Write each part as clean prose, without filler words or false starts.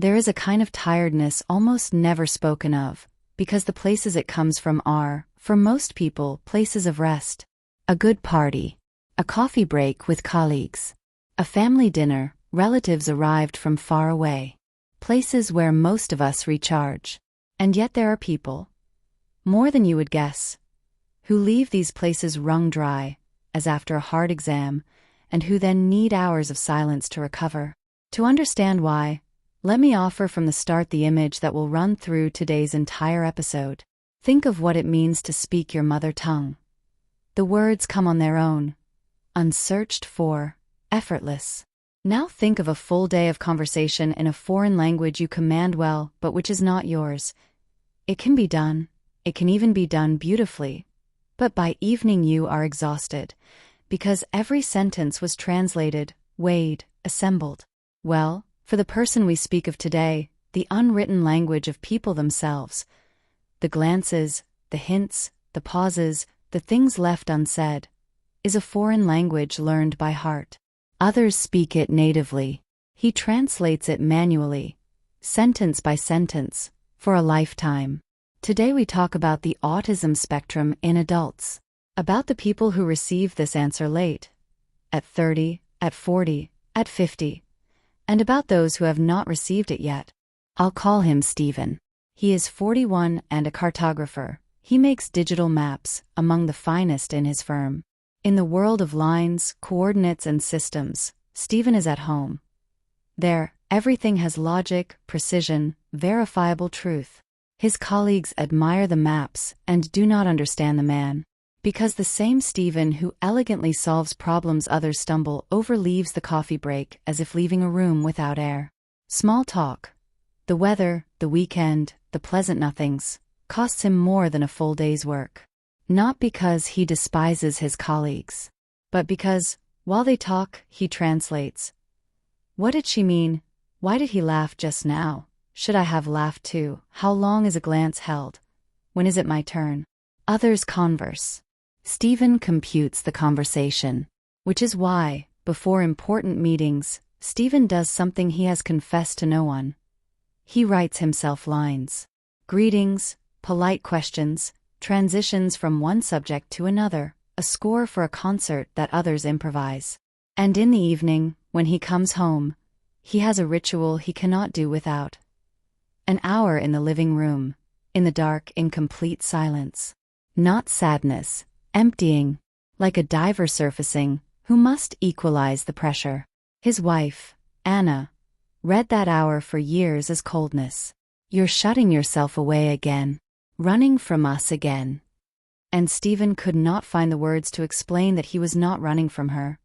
There is a kind of tiredness almost never spoken of, because the places it comes from are, for most people, places of rest. A good party. A coffee break with colleagues. A family dinner, relatives arrived from far away. Places where most of us recharge. And yet there are people, more than you would guess, who leave these places wrung dry, as after a hard exam, and who then need hours of silence to recover. To understand why, let me offer from the start the image that will run through today's entire episode. Think of what it means to speak your mother tongue. The words come on their own, unsearched for, effortless. Now think of a full day of conversation in a foreign language you command well, but which is not yours. It can be done. It can even be done beautifully. But by evening you are exhausted, because every sentence was translated, weighed, assembled. Well, for the person we speak of today, the unwritten language of people themselves, the glances, the hints, the pauses, the things left unsaid, is a foreign language learned by heart. Others speak it natively. He translates it manually, sentence by sentence, for a lifetime. Today we talk about the autism spectrum in adults, about the people who receive this answer late, at 30, at 40, at 50, and about those who have not received it yet. I'll call him Stephen. He is 41 and a cartographer. He makes digital maps, among the finest in his firm. In the world of lines, coordinates, and systems, Stephen is at home. There, everything has logic, precision, verifiable truth. His colleagues admire the maps and do not understand the man. Because the same Stephen who elegantly solves problems others stumble over leaves the coffee break as if leaving a room without air. Small talk, the weather, the weekend, the pleasant nothings, costs him more than a full day's work. Not because he despises his colleagues, but because, while they talk, he translates. What did she mean? Why did he laugh just now? Should I have laughed too? How long is a glance held? When is it my turn? Others converse. Stephen computes the conversation, which is why, before important meetings, Stephen does something he has confessed to no one. He writes himself lines. Greetings, polite questions, transitions from one subject to another, a score for a concert that others improvise. And in the evening, when he comes home, he has a ritual he cannot do without. An hour in the living room, in the dark, in complete silence. Not sadness, emptying, like a diver surfacing, who must equalize the pressure. His wife, Anna, read that hour for years as coldness. You're shutting yourself away again. Running from us again. And Stephen could not find the words to explain that he was not running from her.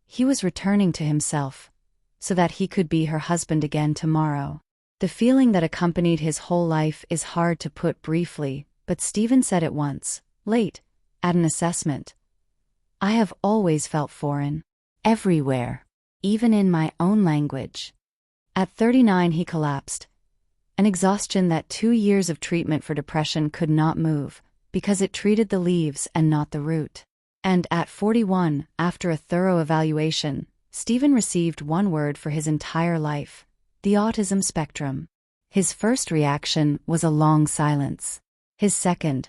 He was returning to himself, so that he could be her husband again tomorrow. The feeling that accompanied his whole life is hard to put briefly, but Stephen said it once, late, at an assessment. I have always felt foreign. Everywhere. Even in my own language. At 39 he collapsed. An exhaustion that 2 years of treatment for depression could not move, because it treated the leaves and not the root. And at 41, after a thorough evaluation, Stephen received one word for his entire life: the autism spectrum. His first reaction was a long silence. His second,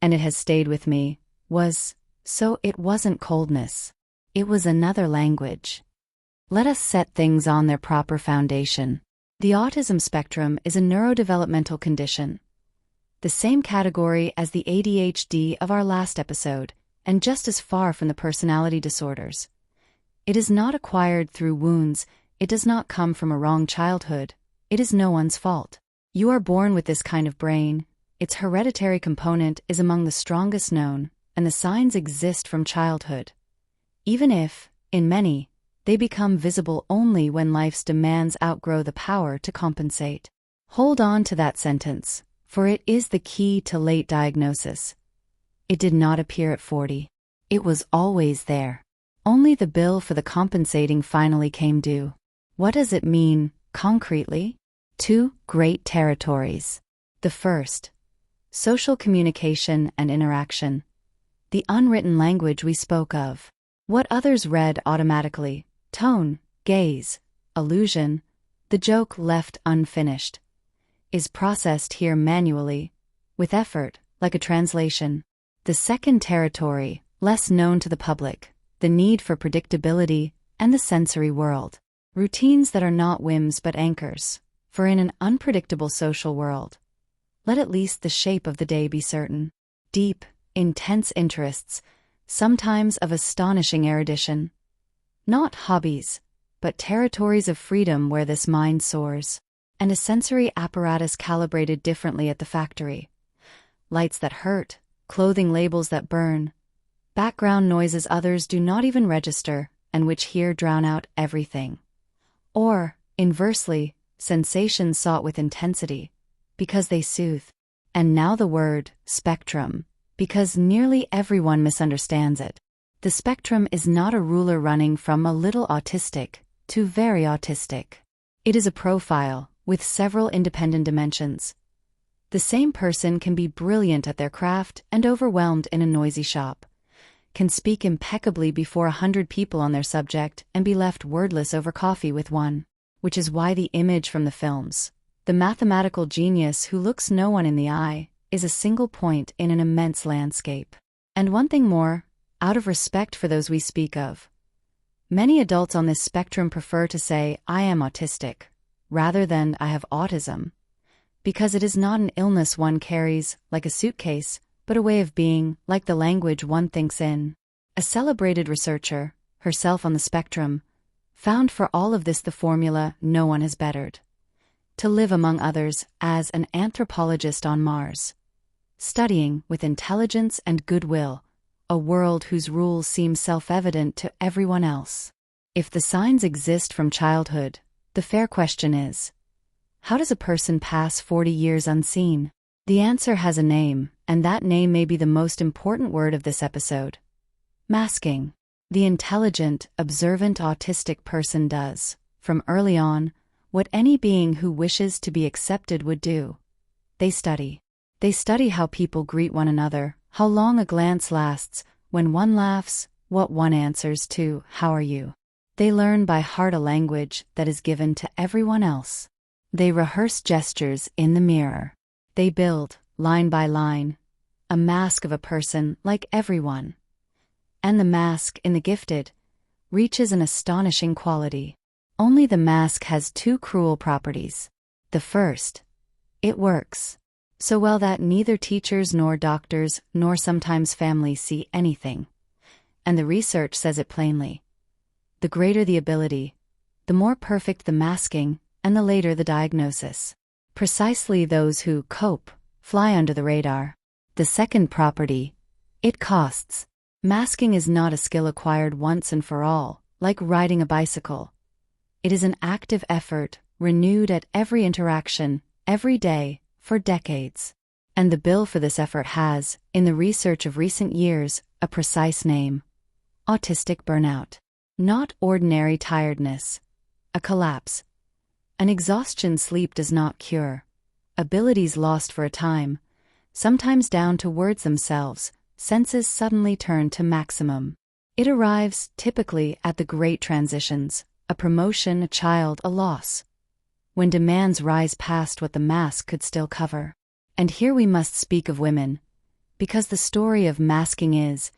and it has stayed with me, was, so it wasn't coldness. It was another language. Let us set things on their proper foundation. The autism spectrum is a neurodevelopmental condition, the same category as the ADHD of our last episode, and just as far from the personality disorders. It is not acquired through wounds, it does not come from a wrong childhood, it is no one's fault. You are born with this kind of brain, its hereditary component is among the strongest known, and the signs exist from childhood. Even if, in many, they become visible only when life's demands outgrow the power to compensate. Hold on to that sentence, for it is the key to late diagnosis. It did not appear at 40. It was always there. Only the bill for the compensating finally came due. What does it mean, concretely? 2 great territories. The first, social communication and interaction. The unwritten language we spoke of. What others read automatically. Tone, gaze, allusion, The joke left unfinished is processed here manually, with effort, like a translation. The second territory, less known to the public, the need for predictability and the sensory world. Routines that are not whims but anchors, for in an unpredictable social world, let at least the shape of the day be certain. Deep, intense interests, sometimes of astonishing erudition. Not hobbies, but territories of freedom where this mind soars. And a sensory apparatus calibrated differently at the factory. Lights that hurt, clothing labels that burn, background noises others do not even register, and which here drown out everything. Or, inversely, sensations sought with intensity, because they soothe. And now the word, spectrum, because nearly everyone misunderstands it. The spectrum is not a ruler running from a little autistic to very autistic. It is a profile, with several independent dimensions. The same person can be brilliant at their craft and overwhelmed in a noisy shop, can speak impeccably before 100 people on their subject and be left wordless over coffee with one, which is why the image from the films, the mathematical genius who looks no one in the eye, is a single point in an immense landscape. And one thing more, out of respect for those we speak of, many adults on this spectrum prefer to say, I am autistic, rather than I have autism, because it is not an illness one carries, like a suitcase, but a way of being, like the language one thinks in. A celebrated researcher, herself on the spectrum, found for all of this the formula no one has bettered. To live among others as an anthropologist on Mars, studying, with intelligence and goodwill, a world whose rules seem self-evident to everyone else. If the signs exist from childhood, the fair question is, how does a person pass 40 years unseen? The answer has a name, and that name may be the most important word of this episode. Masking. The intelligent, observant autistic person does, from early on, what any being who wishes to be accepted would do. They study. They study how people greet one another, how long a glance lasts, when one laughs, what one answers to, how are you? They learn by heart a language that is given to everyone else. They rehearse gestures in the mirror. They build, line by line, a mask of a person like everyone. And the mask, in the gifted, reaches an astonishing quality. Only the mask has two cruel properties. The first, it works so well that neither teachers nor doctors nor sometimes families see anything. And the research says it plainly. The greater the ability, the more perfect the masking, and the later the diagnosis. Precisely those who cope fly under the radar. The second property, it costs. Masking is not a skill acquired once and for all, like riding a bicycle. It is an active effort, renewed at every interaction, every day, for decades. And the bill for this effort has, in the research of recent years, a precise name. Autistic burnout. Not ordinary tiredness. A collapse. An exhaustion sleep does not cure. Abilities lost for a time, sometimes down to words themselves, senses suddenly turn to maximum. It arrives, typically, at the great transitions, a promotion, a child, a loss, when demands rise past what the mask could still cover. And here we must speak of women, because the story of masking is,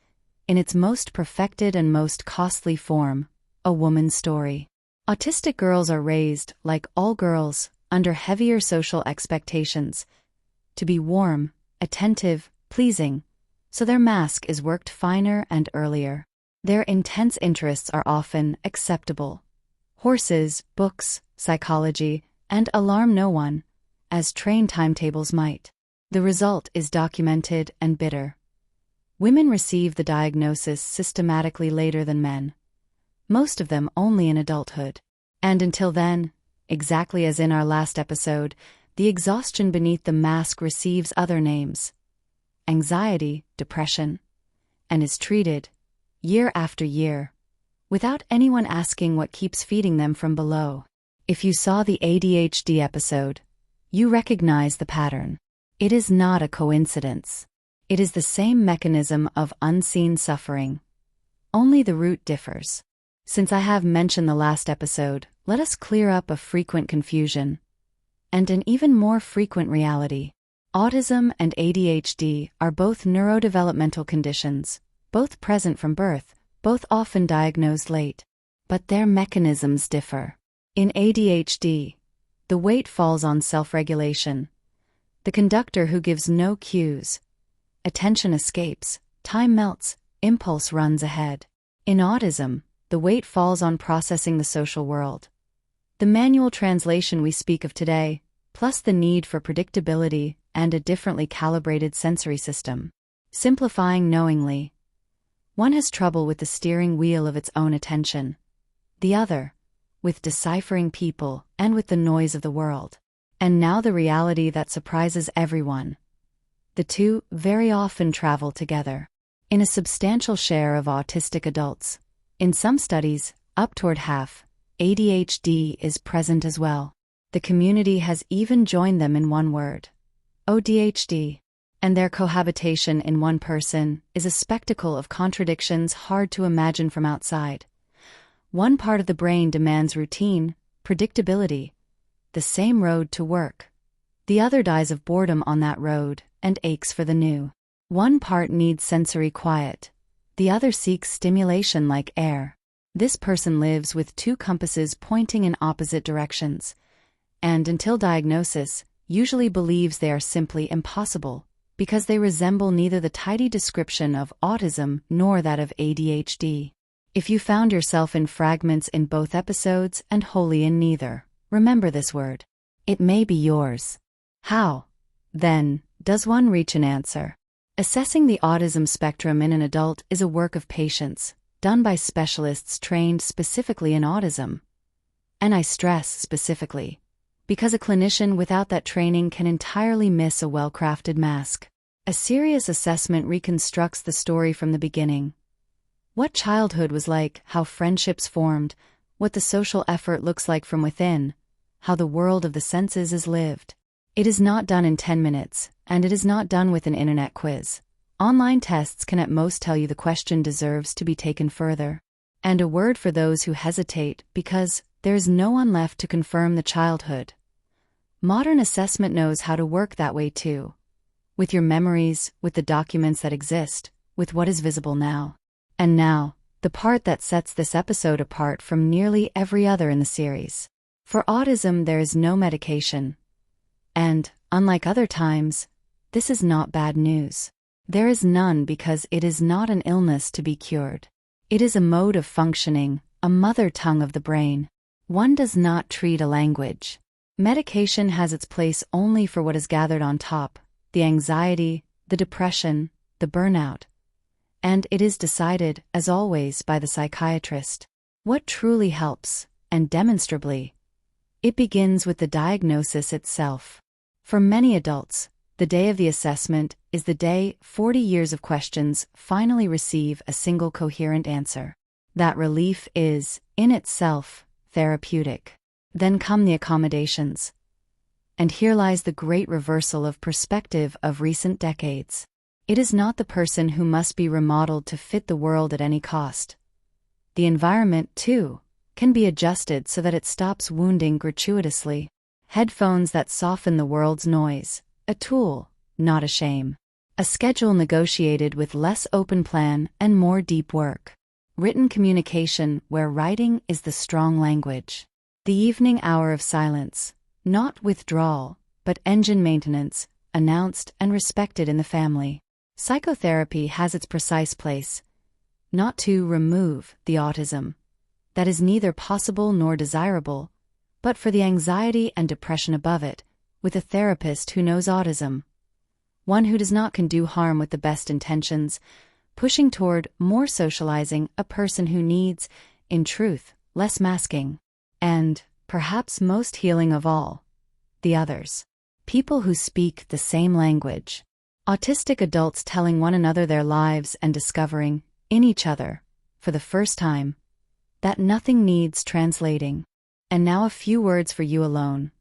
in its most perfected and most costly form, a woman's story. Autistic girls are raised, like all girls, under heavier social expectations, to be warm, attentive, pleasing, so their mask is worked finer and earlier. Their intense interests are often acceptable. Horses, books, psychology, and alarm no one, as train timetables might. The result is documented and bitter. Women receive the diagnosis systematically later than men, most of them only in adulthood. And until then, exactly as in our last episode, the exhaustion beneath the mask receives other names. Anxiety, depression, and is treated, year after year, without anyone asking what keeps feeding them from below. If you saw the ADHD episode, you recognize the pattern. It is not a coincidence. It is the same mechanism of unseen suffering. Only the root differs. Since I have mentioned the last episode, let us clear up a frequent confusion and an even more frequent reality. Autism and ADHD are both neurodevelopmental conditions, both present from birth, both often diagnosed late. But their mechanisms differ. In ADHD, the weight falls on self-regulation. The conductor who gives no cues. Attention escapes, time melts, impulse runs ahead. In autism, the weight falls on processing the social world. The manual translation we speak of today, plus the need for predictability and a differently calibrated sensory system. Simplifying knowingly. One has trouble with the steering wheel of its own attention. The other, with deciphering people and with the noise of the world. And now the reality that surprises everyone. The two very often travel together. In a substantial share of autistic adults, in some studies, up toward half, ADHD is present as well. The community has even joined them in one word. ODHD. And their cohabitation in one person is a spectacle of contradictions hard to imagine from outside. One part of the brain demands routine, predictability, the same road to work. The other dies of boredom on that road and aches for the new. One part needs sensory quiet. The other seeks stimulation like air. This person lives with two compasses pointing in opposite directions, and until diagnosis, usually believes they are simply impossible, because they resemble neither the tidy description of autism nor that of ADHD. If you found yourself in fragments in both episodes and wholly in neither, remember this word. It may be yours. How, then, does one reach an answer? Assessing the autism spectrum in an adult is a work of patience, done by specialists trained specifically in autism. And I stress specifically, because a clinician without that training can entirely miss a well-crafted mask. A serious assessment reconstructs the story from the beginning. What childhood was like, how friendships formed, what the social effort looks like from within, how the world of the senses is lived. It is not done in 10 minutes, and it is not done with an internet quiz. Online tests can at most tell you the question deserves to be taken further. And a word for those who hesitate, because there is no one left to confirm the childhood. Modern assessment knows how to work that way too. With your memories, with the documents that exist, with what is visible now. And now, the part that sets this episode apart from nearly every other in the series. For autism, there is no medication. And, unlike other times, this is not bad news. There is none because it is not an illness to be cured. It is a mode of functioning, a mother tongue of the brain. One does not treat a language. Medication has its place only for what is gathered on top, the anxiety, the depression, the burnout. And it is decided, as always, by the psychiatrist. What truly helps, and demonstrably, it begins with the diagnosis itself. For many adults, the day of the assessment is the day 40 years of questions finally receive a single coherent answer. That relief is, in itself, therapeutic. Then come the accommodations. And here lies the great reversal of perspective of recent decades. It is not the person who must be remodeled to fit the world at any cost. The environment, too, can be adjusted so that it stops wounding gratuitously. Headphones that soften the world's noise, a tool, not a shame. A schedule negotiated with less open plan and more deep work. Written communication where writing is the strong language. The evening hour of silence, not withdrawal, but engine maintenance, announced and respected in the family. Psychotherapy has its precise place, not to remove the autism. That is neither possible nor desirable, but for the anxiety and depression above it, with a therapist who knows autism. One who does not do harm with the best intentions, pushing toward more socializing a person who needs, in truth, less masking. And, perhaps most healing of all, the others. People who speak the same language. Autistic adults telling one another their lives and discovering, in each other, for the first time, that nothing needs translating. And now a few words for you alone.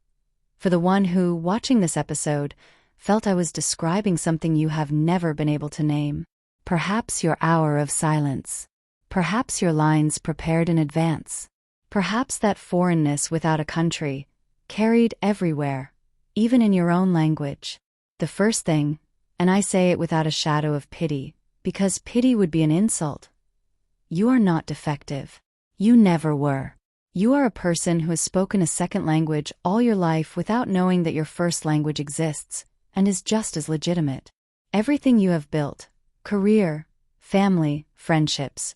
For the one who, watching this episode, felt I was describing something you have never been able to name. Perhaps your hour of silence. Perhaps your lines prepared in advance. Perhaps that foreignness without a country, carried everywhere, even in your own language. The first thing, and I say it without a shadow of pity, because pity would be an insult. You are not defective. You never were. You are a person who has spoken a second language all your life without knowing that your first language exists, and is just as legitimate. Everything you have built, career, family, friendships,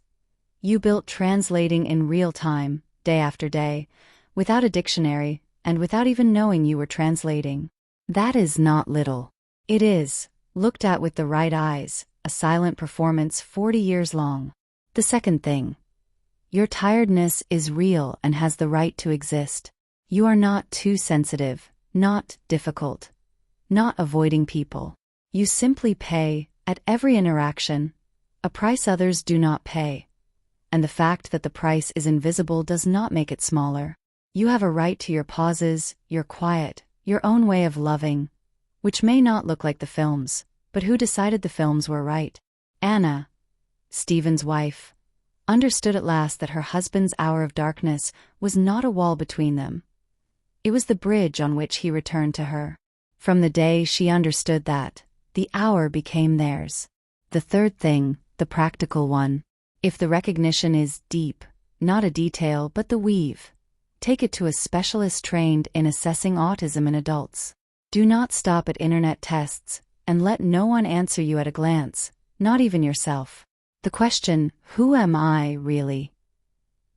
you built translating in real time, day after day, without a dictionary, and without even knowing you were translating. That is not little. It is, looked at with the right eyes, a silent performance 40 years long. The second thing. Your tiredness is real and has the right to exist. You are not too sensitive, not difficult, not avoiding people. You simply pay, at every interaction, a price others do not pay. And the fact that the price is invisible does not make it smaller. You have a right to your pauses, your quiet, your own way of loving, which may not look like the films, but who decided the films were right? Anna, Stephen's wife, understood at last that her husband's hour of darkness was not a wall between them. It was the bridge on which he returned to her. From the day she understood that, the hour became theirs. The third thing, the practical one. If the recognition is deep, not a detail but the weave, take it to a specialist trained in assessing autism in adults. Do not stop at internet tests, and let no one answer you at a glance, not even yourself. The question, who am I, really,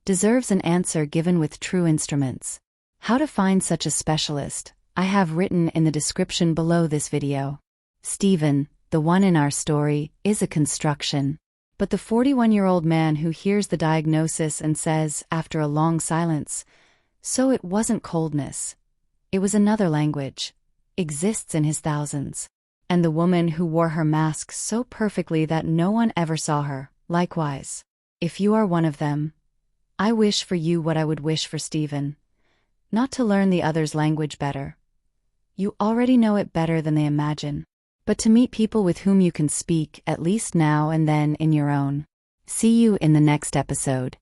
deserves an answer given with true instruments. How to find such a specialist, I have written in the description below this video. Stephen, the one in our story, is a construction. But the 41-year-old man who hears the diagnosis and says, after a long silence, so it wasn't coldness, it was another language, exists in his thousands. And the woman who wore her mask so perfectly that no one ever saw her, likewise. If you are one of them, I wish for you what I would wish for Stephen. Not to learn the other's language better. You already know it better than they imagine. But to meet people with whom you can speak, at least now and then, in your own. See you in the next episode.